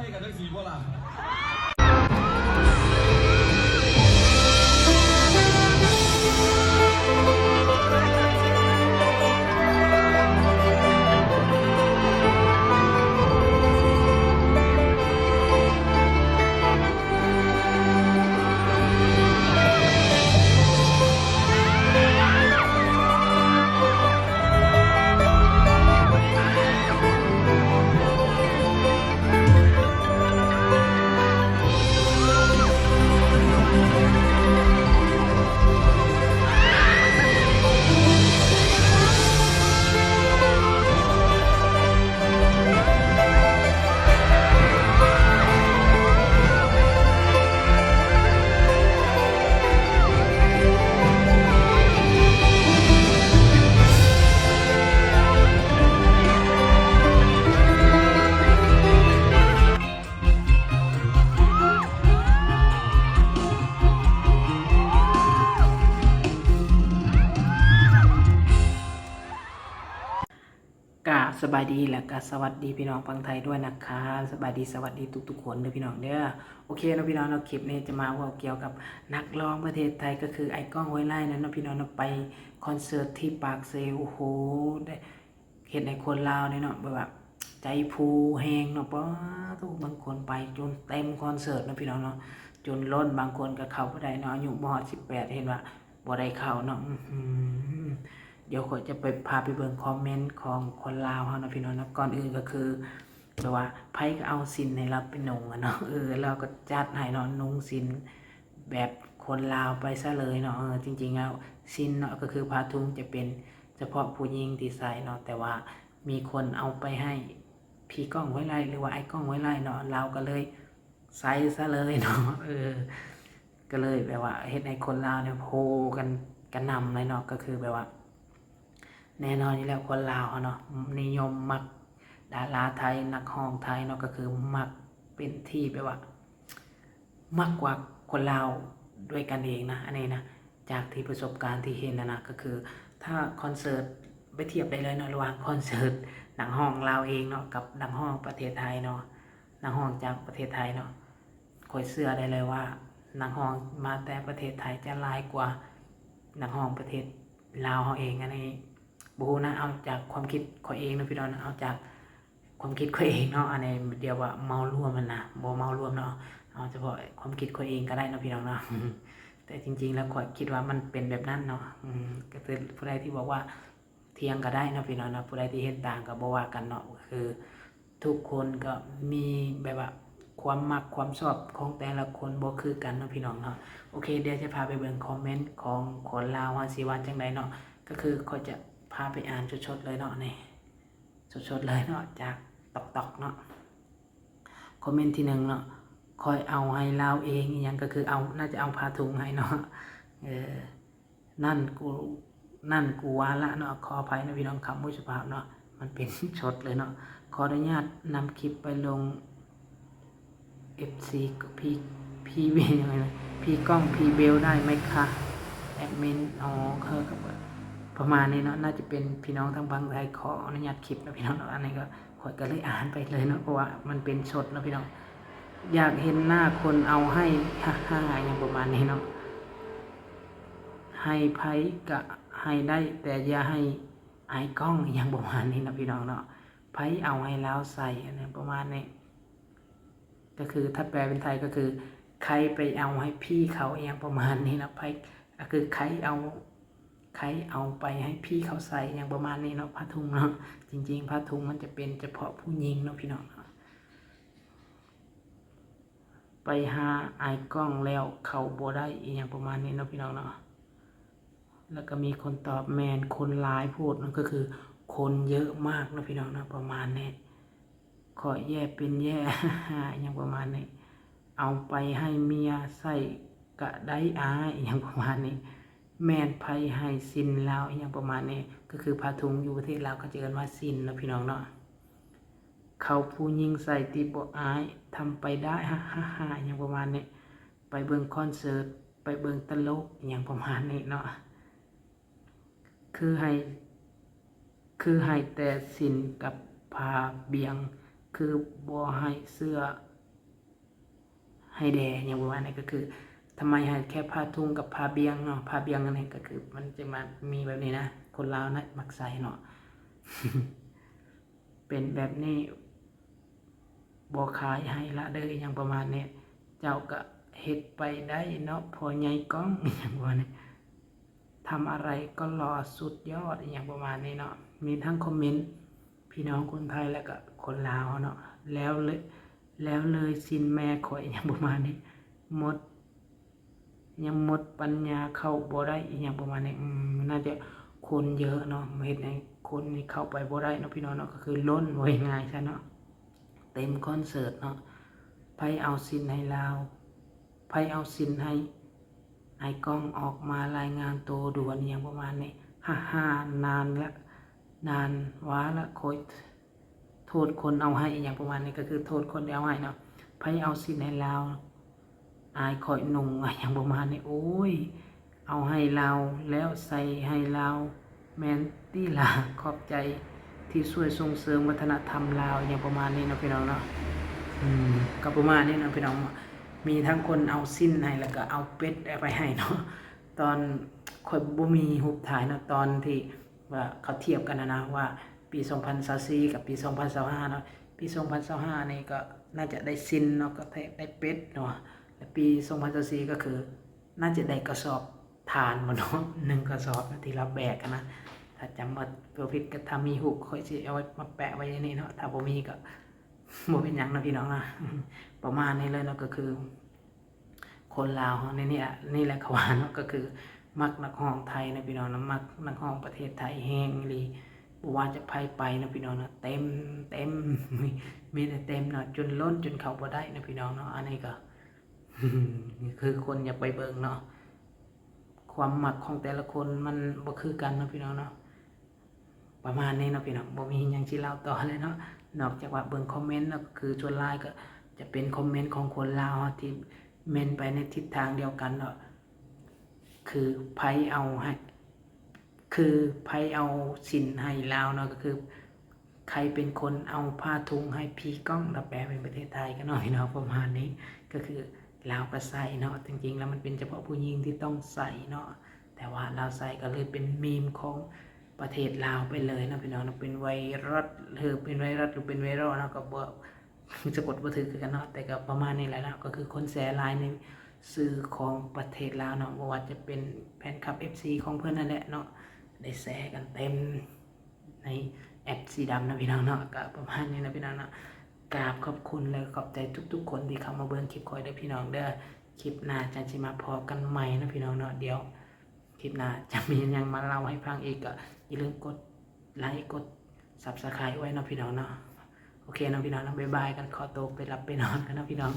ยกันทั้งสี่พวกเราสบายดีและก็สวัสดีพี่น้องฟังไทยด้วยนะคะสบายดีสวัสดีทุกๆคนเลยพี่น้องเด้อโอเคนะพี่น้องเราคลิปนี้จะมาว่าเกี่ยวกับนักร้องประเทศไทยก็คือไอ้ก้องห้วยไร่นั้นนะพี่น้องเราไปคอนเสิร์ตที่ปากเซลโอ้โหได้เห็นในคนลาวเนี่ยเนาะแบบใจฟูแหงเนาะป้าทุกบางคนไปจนเต็มคอนเสิร์ตนะพี่น้องเนาะจนล้นบางคนก็เข้าบ่ได้เนาะอายุบ่ฮอด18เห็นว่าบ่ได้เข้าเนาะเดี๋ยวขอจะไปพาไปเบิ่งคอมเมนต์ของคนลาวเฮานะพี่น้องนะก่อนอื่นก็คือแบบว่าไผก็เอาสินให้เราไปนุ่งอะเนาะเราก็จัดให้เนาะนุ่งสินแบบคนลาวไปซะเลยเนาะจริงๆแล้วสินเนาะก็คือผ้าถุงจะเป็นเฉพาะผู้หญิงที่ใส่เนาะแต่ว่ามีคนเอาไปให้พี่ก้องห้วยไร่หรือว่าไอ้ก้องห้วยไร่เนาะเราก็เลยใส่ซะเลยเนาะก็เลยแบบว่าเฮ็ดให้คนลาวเนี่ยโฮกันกระหน่ำเลยเนาะก็คือแบบว่าแน่นอนอยู่แล้วคนลาวเนาะนิยมมักดาราไทยนักร้องไทยเนาะก็คือมักเป็นที่แบบว่ามักกว่าคนลาวด้วยกันเองนะอันนี้นะจากที่ประสบการณ์ที่เห็นนะก็คือถ้าคอนเสิร์ตไปเทียบได้เลยเนาะระหว่างคอนเสิร์ตนักร้องลาวเองเนาะกับนักร้องประเทศไทยเนาะนักร้องจากประเทศไทยเนาะคอยเชื่อได้เลยว่านักร้องมาแต่ประเทศไทยจะหลายกว่านักร้องประเทศลาวเฮาเองอันนี้บูนะเอาจากความคิดข้อเองนะพี่น้องเอาจากความคิดข้อเองเนาะอันนี้เดียวว่าเมารวมมันนะบ่เมารวมเนาะเอาเฉพาะความคิดข้อเองก็ได้นะพี่น้องเนาะแต่จริงๆแล้วข้อยคิดว่ามันเป็นแบบนั้นเนาะก็คือผู้ใดที่บอกว่าเทียงก็ได้นะพี่น้องเนาะผู้ใดที่เห็นต่างก็บ่ว่ากันเนาะคือทุกคนก็มีแบบว่าความมักความชอบของแต่ละคนบ่คือกันเนาะพี่น้องเนาะโอเคเดี๋ยวจะพาไปเบิ่งคอมเมนต์ของคนลาวว่าสิว่าจังไดเนาะก็คือข้อยจะพาไปอ่านชดๆเลยเนาะนี่ชดๆเลยเนาะจากตอกเนาะคอมเมนต์ที่1เนาะคอยเอาให้ลาวเองอย่างก็คือเอาน่าจะเอาผ้าถุงให้เนาะนั่นกูว่าละเนาะขออภัยนะพี่น้องคำมุสุภาพเนาะมันเป็นชดเลยเนาะขออนุญาตนำคลิปไปลง FC กับพี่เบลยังไงนะพี่ก้องพี่เบลได้ไหมคะแอดมินเขากับประมาณนี้เนาะน่าจะเป็นพี่น้องทางบางไทยขออนุญาตคลิปนะพี่น้องเนาะอันนี้ก็ขอก็เลยอ่านไปเลยเนาะเพราะว่ามันเป็นชดนะพี่น้องอยากเห็นหน้าคนเอาให้ฮ่าอย่างประมาณนี้เนาะให้ไผก็ให้ได้แต่อย่าให้ไอ้กล้องอย่างประมาณนี้นะพี่น้องเนาะไผเอาให้แล้วใส่อันนี้ประมาณนี้ก็คือถ้าแปลเป็นไทยก็คือใครไปเอาให้พี่เขาอย่างประมาณนี้นะไผก็คือใครเอาไปให้พี่เขาใส่อย่างประมาณนี้เนาะผ้าถุงเนาะจริงๆผ้าถุงมันจะเป็นเฉพาะผู้หญิงเนาะพี่น้องไปหาไอ้กล้องแล้วเขาบ่ได้อย่างประมาณนี้เนาะพี่น้องเนาะแล้วก็มีคนตอบแมนคนหลายพูดนั่นก็คือคนเยอะมากนะพี่น้องนะประมาณนี้ขอแย่เป็นแย่ อย่างประมาณนี้เอาไปให้เมียใส่กะได้อย่างประมาณนี้แม่นไผให้สินลาวอย่างประมาณนี้ก็คือผ้าถุงอยู่ประเทศลาวก็จะเรียกว่าสินนะพี่น้องเนาะเขาผู้หญิงใส่ติบ่อายทำไปได้อย่างประมาณนี้ไปเบิ่งคอนเสิร์ตไปเบิ่งตลกอย่างประมาณนี้เนาะคือให้แต่สินกับผ้าเบียงคือบ่ให้เสื้อ ให้แดอย่างประมาณนี้ก็คือทำไมให้แค่ผ้าทุ่งกับผ้าเบียงเนาะผ้าเบียงอันนี้ก็คือมันจะมามีแบบนี้นะคนลาวนะมักใส่เนาะ เป็นแบบนี้บ่ขายให้ละเด้ออย่างประมาณนี้เจ้าก็เฮ็ดไปได้เนาะพอใหญ่ก้องอย่างประมาณนี้ทำอะไรก็รอสุดยอดอย่างประมาณนี้เนาะมีทั้งคอมเมนต์พี่น้องคนไทยแล้วก็คนลาวเนาะแล้วเลยสินแม่ข่อยอย่างประมาณนี้หมดยังหมดปัญญาเข้าบ่ได้อย่างประมาณนี้น่าจะคนเยอะเนาะเฮ็ดให้คนนี่เข้าไปบ่ได้เนาะพี่น้องเนาะก็คือล้นไว้ง่ายใช่เนาะเต็มคอนเสิร์ตเนาะไผเอาสินให้ลาวไผเอาสินให้ไอ้กล้องออกมารายงานตัวด่วนอย่างประมาณนี้ฮ่านานละนานว้าละโคยโทษคนเอาให้อย่างประมาณนี้ก็คือโทษคนที่เอาให้เนาะไผเอาสินให้ลาวอายข่อยนุ่งอย่างประมาณนี้โอ้ยเอาให้เราแล้วใส่ให้เราแมนตี้ลาขอบใจที่ช่วยส่งเสริมวัฒนธรรมลาวอย่างประมาณนี้เนาะพี่น้องเนาะก็ประมาณนี้เนาะพี่น้องมีทั้งคนเอาสิ้นให้แล้วก็เอาเป็ดไปให้เนาะตอนข่อยบ่มีรูปถ่ายเนาะตอนที่ว่าเขาเทียบกันนะว่าปี2024กับปี2025เนาะปี2025นี่ก็น่าจะได้สิ้นเนาะก็ได้เป็ดเนาะและปี2024ก็คือน่าจะได้กระสอบทานมาเนาะ1กระสอบที่เราแบกกันนะถ้าจำว่าตัวผิดก็ถ้ามีหูค่อยสิเอาไว้มาแปะไว้ในนี้เนาะถ้าบ่มีก็บ่เป็นหยังนะพี่น้องนะประมาณนี้เลยเนาะก็คือคนลาวในนี่แหละเขาว่าเนาะก็คือมักนักร้องไทยนะพี่น้องนะมักนักร้องประเทศไทยแฮงอีหลีบ่ว่าจะไปนะพี่น้องนะเต็มมีแต่เต็มเนาะจนล้นจนเข้าบ่ได้นะพี่น้องเนาะอันนี้ก็ นี่คือคนอยากไปเบิ่งเนาะความมักของแต่ละคนมันบ่คือกันเนาะพี่น้องเนาะประมาณนี้เนาะพี่น้องบ่มีหยังสิเล่าต่อเลยเนาะนอกจากว่าเบิ่งคอมเมนต์เนาะก็คือส่วนหลายก็จะเป็นคอมเมนต์ของคนลาวที่เม้นไปในทิศทางเดียวกันเนาะคือไผเอาให้คือไผเอาสินให้ลาวเนาะก็คือใครเป็นคนเอาผ้าทุงให้พี่ก้องถ้าแปลเป็นประเทศไทยก็หน่อยเนาะประมาณนี้ก็คือลาวก็ใส่เนาะจริงๆแล้วมันเป็นเฉพาะผู้หญิงที่ต้องใส่เนาะแต่ว่าลาวใส่ก็เลยเป็นมีมของประเทศลาวไปเลยนะพี่น้องนะเป็นไวรัสหรือเป็นไวรัสหรือเป็นไวรัลนะก็บ่สะกดบ่ถูกคือกันเนาะแต่ก็ประมาณนี้แหละนะก็คือคนแชร์หลายในสื่อของประเทศลาวเนาะบ่ว่าจะเป็นแฟนคลับ FC ของเพิ่นนั่นแหละเนาะได้แชร์กันเต็มในแอปสีดำนะพี่น้องเนาะก็ประมาณนี้นะพี่น้องเนาะกราบขอบคุณและขอบใจทุกๆคนที่เข้ามาเบิ่งคลิปคอยได้พี่น้องเด้อคลิปหน้าจะสิมาพอกันใหม่นะพี่น้องเนาะเดี๋ยวคลิปหน้าจะมียังมาเล่าให้ฟังอีกก็อย่าลืมกดไลค์กด Subscribe ไว้นะพี่น้องเนาะโอเคนะพี่น้องนะบ๊ายบายกันขอตัวไปหลับไปนอนกันนะพี่น้อง